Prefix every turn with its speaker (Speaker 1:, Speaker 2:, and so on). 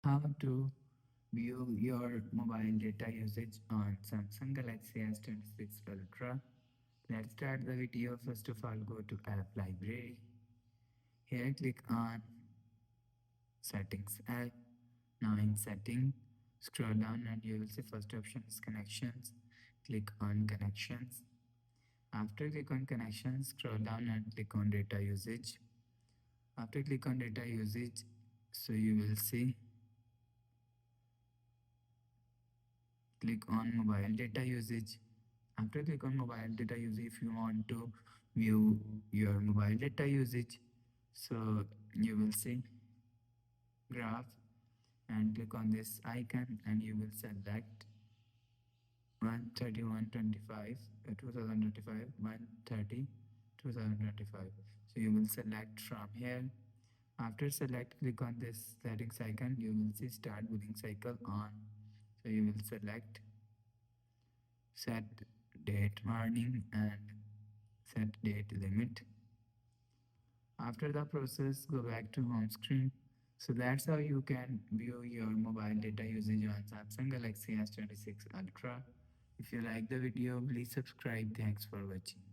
Speaker 1: How to view your mobile data usage on Samsung Galaxy S26 Ultra. Let's start the video. First of all, go to App Library. Here, click on Settings app. Now in Setting, scroll down and you will see first option is Connections. Click on Connections. After click on Connections, scroll down and click on Data Usage. After click on Data Usage, so you will see click on Mobile Data Usage. After click on Mobile Data Usage, if you want to view your mobile data usage, so you will see Graph and click on this icon and you will select 131.25 2025 130 2025. So you will select from here. After select, click on this settings icon. You will see start billing cycle on. So you will select set date warning and set date limit. After the process, go back to home screen. So that's how you can view your mobile data usage on Samsung Galaxy S26 Ultra. If you like the video, please subscribe. Thanks for watching.